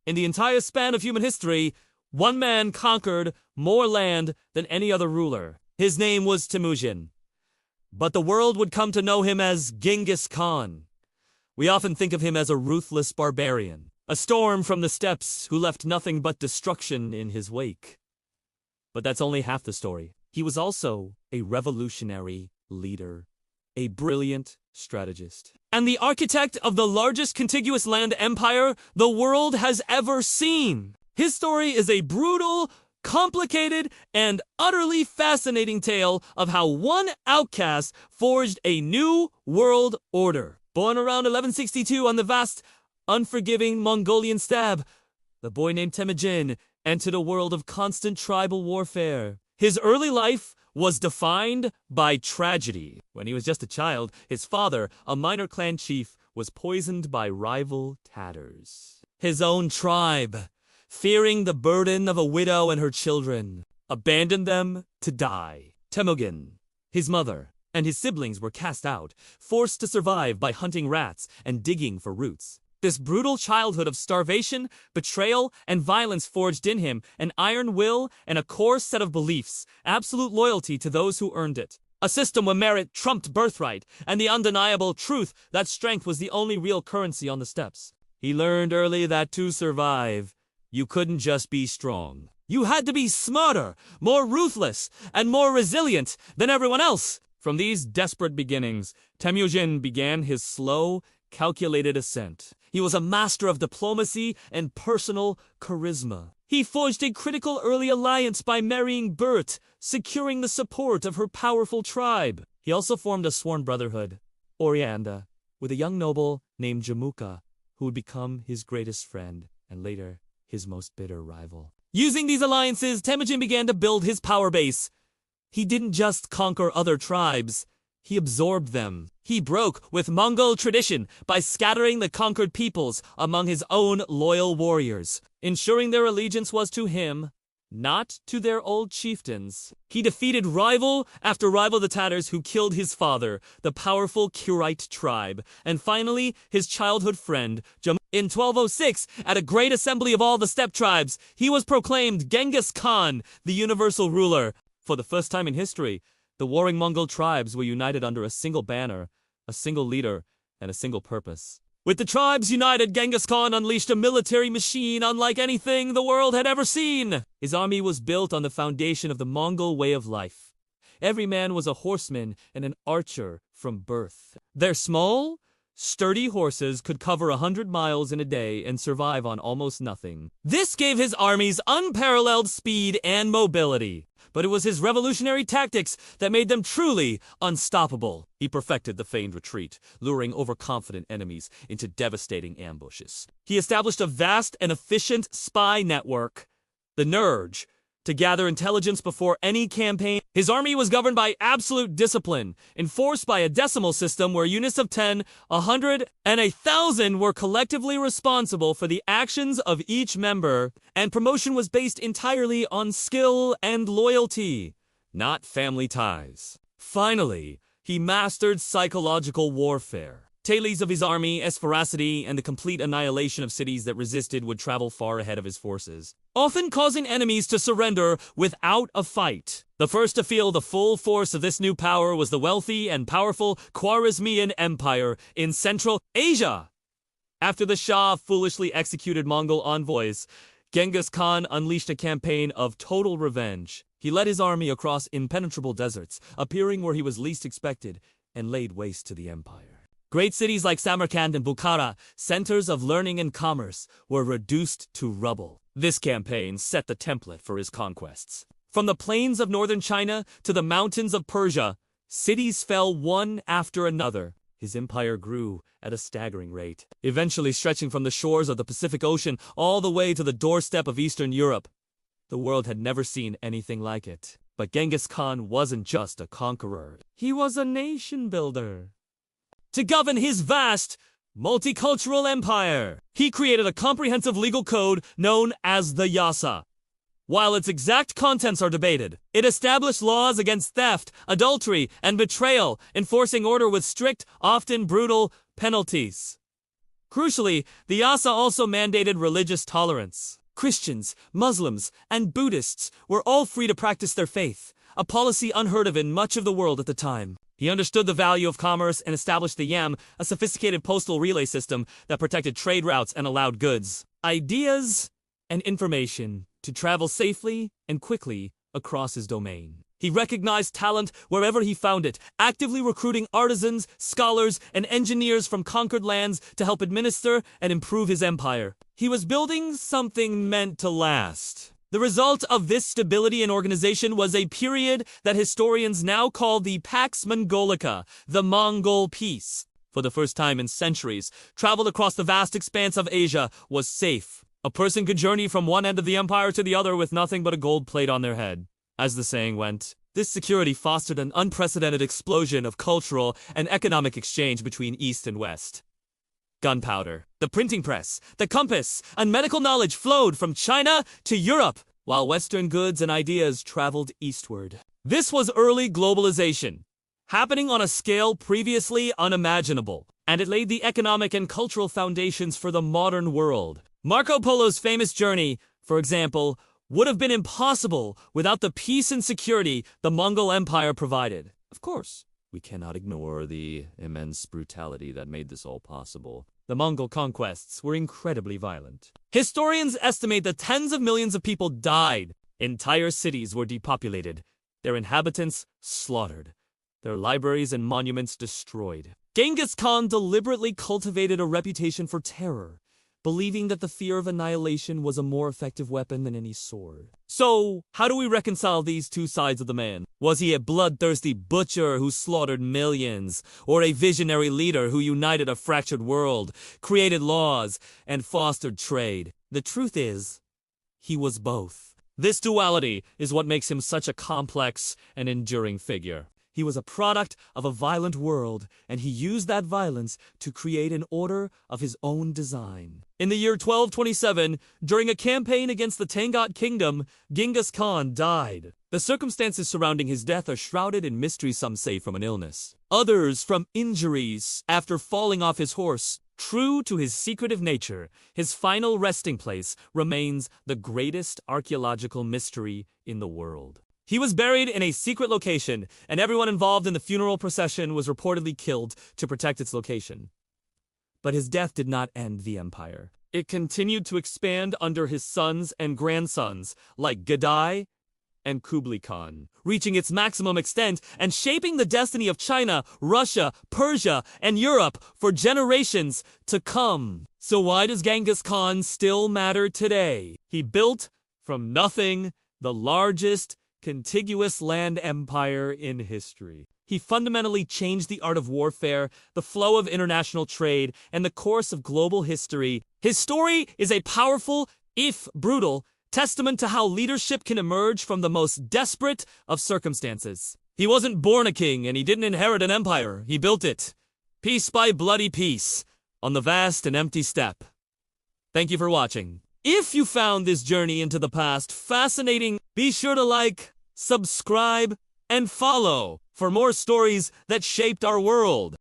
In the entire span of human history, one man conquered more land than any other ruler. His name was Temujin. But the world would come to know him as Genghis Khan. We often think of him as a ruthless barbarian, a storm from the steppes who left nothing but destruction in his wake. But that's only half the story. He was also a revolutionary leader, a brilliant strategist, and the architect of the largest contiguous land empire the world has ever seen. His story is a brutal, complicated, and utterly fascinating tale of how one outcast forged a new world order. Born around 1162 on the vast, unforgiving Mongolian steppe, the boy named Temujin entered a world of constant tribal warfare. His early life was defined by tragedy. When he was just a child, his father, a minor clan chief, was poisoned by rival Tatars. His own tribe, fearing the burden of a widow and her children, abandoned them to die. Temujin, his mother, and his siblings were cast out, forced to survive by hunting rats and digging for roots. This brutal childhood of starvation, betrayal, and violence forged in him an iron will and a core set of beliefs, absolute loyalty to those who earned it. A system where merit trumped birthright, and the undeniable truth that strength was the only real currency on the steppes. He learned early that to survive, you couldn't just be strong. You had to be smarter, more ruthless, and more resilient than everyone else. From these desperate beginnings, Temujin began his slow, calculated ascent. He was a master of diplomacy and personal charisma. He forged a critical early alliance by marrying Bert, securing the support of her powerful tribe. He also formed a sworn brotherhood, Orianda, with a young noble named Jamuka, who would become his greatest friend and later his most bitter rival. Using these alliances, Temujin began to build his power base. He didn't just conquer other tribes, he absorbed them. He broke with Mongol tradition by scattering the conquered peoples among his own loyal warriors, ensuring their allegiance was to him, not to their old chieftains. He defeated rival after rival the Tatars who killed his father, the powerful Kurite tribe, and finally his childhood friend, In 1206, at a great assembly of all the steppe tribes, he was proclaimed Genghis Khan, the universal ruler. For the first time in history, the warring Mongol tribes were united under a single banner, a single leader, and a single purpose. With the tribes united, Genghis Khan unleashed a military machine unlike anything the world had ever seen. His army was built on the foundation of the Mongol way of life. Every man was a horseman and an archer from birth. Their small, sturdy horses could cover 100 miles in a day and survive on almost nothing. This gave his armies unparalleled speed and mobility. But it was his revolutionary tactics that made them truly unstoppable. He perfected the feigned retreat, luring overconfident enemies into devastating ambushes. He established a vast and efficient spy network, the Nerj, to gather intelligence before any campaign. His army was governed by absolute discipline, enforced by a decimal system where units of 10, 100, and 1,000 were collectively responsible for the actions of each member, and promotion was based entirely on skill and loyalty, not family ties. Finally, he mastered psychological warfare. Tales of his army, its ferocity, and the complete annihilation of cities that resisted would travel far ahead of his forces, often causing enemies to surrender without a fight. The first to feel the full force of this new power was the wealthy and powerful Khwarezmian Empire in Central Asia. After the Shah foolishly executed Mongol envoys, Genghis Khan unleashed a campaign of total revenge. He led his army across impenetrable deserts, appearing where he was least expected, and laid waste to the empire. Great cities like Samarkand and Bukhara, centers of learning and commerce, were reduced to rubble. This campaign set the template for his conquests. From the plains of northern China to the mountains of Persia, cities fell one after another. His empire grew at a staggering rate, eventually stretching from the shores of the Pacific Ocean all the way to the doorstep of Eastern Europe. The world had never seen anything like it. But Genghis Khan wasn't just a conqueror. He was a nation builder. To govern his vast, multicultural empire, he created a comprehensive legal code known as the Yasa. While its exact contents are debated, it established laws against theft, adultery, and betrayal, enforcing order with strict, often brutal, penalties. Crucially, the Yasa also mandated religious tolerance. Christians, Muslims, and Buddhists were all free to practice their faith, a policy unheard of in much of the world at the time. He understood the value of commerce and established the Yam, a sophisticated postal relay system that protected trade routes and allowed goods, ideas, and information to travel safely and quickly across his domain. He recognized talent wherever he found it, actively recruiting artisans, scholars, and engineers from conquered lands to help administer and improve his empire. He was building something meant to last. The result of this stability and organization was a period that historians now call the Pax Mongolica, the Mongol Peace. For the first time in centuries, travel across the vast expanse of Asia was safe. A person could journey from one end of the empire to the other with nothing but a gold plate on their head. As the saying went, this security fostered an unprecedented explosion of cultural and economic exchange between East and West. Gunpowder, the printing press, the compass, and medical knowledge flowed from China to Europe, while Western goods and ideas traveled eastward. This was early globalization, happening on a scale previously unimaginable, and it laid the economic and cultural foundations for the modern world. Marco Polo's famous journey, for example, would have been impossible without the peace and security the Mongol Empire provided. Of course, we cannot ignore the immense brutality that made this all possible. The Mongol conquests were incredibly violent. Historians estimate that tens of millions of people died. Entire cities were depopulated, their inhabitants slaughtered, their libraries and monuments destroyed. Genghis Khan deliberately cultivated a reputation for terror, believing that the fear of annihilation was a more effective weapon than any sword. So, how do we reconcile these two sides of the man? Was he a bloodthirsty butcher who slaughtered millions, or a visionary leader who united a fractured world, created laws, and fostered trade? The truth is, he was both. This duality is what makes him such a complex and enduring figure. He was a product of a violent world, and he used that violence to create an order of his own design. In the year 1227, during a campaign against the Tangut kingdom, Genghis Khan died. The circumstances surrounding his death are shrouded in mystery, some say from an illness, others from injuries after falling off his horse. True to his secretive nature, his final resting place remains the greatest archaeological mystery in the world. He was buried in a secret location, and everyone involved in the funeral procession was reportedly killed to protect its location. But his death did not end the empire. It continued to expand under his sons and grandsons, like Gadai and Kublai Khan, reaching its maximum extent and shaping the destiny of China, Russia, Persia, and Europe for generations to come. So why does Genghis Khan still matter today? He built from nothing the largest contiguous land empire in history. He fundamentally changed the art of warfare, the flow of international trade, and the course of global history. His story is a powerful, if brutal, testament to how leadership can emerge from the most desperate of circumstances. He wasn't born a king, and he didn't inherit an empire. He built it, piece by bloody piece, on the vast and empty steppe. Thank you for watching. If you found this journey into the past fascinating, be sure to like, subscribe, and follow for more stories that shaped our world.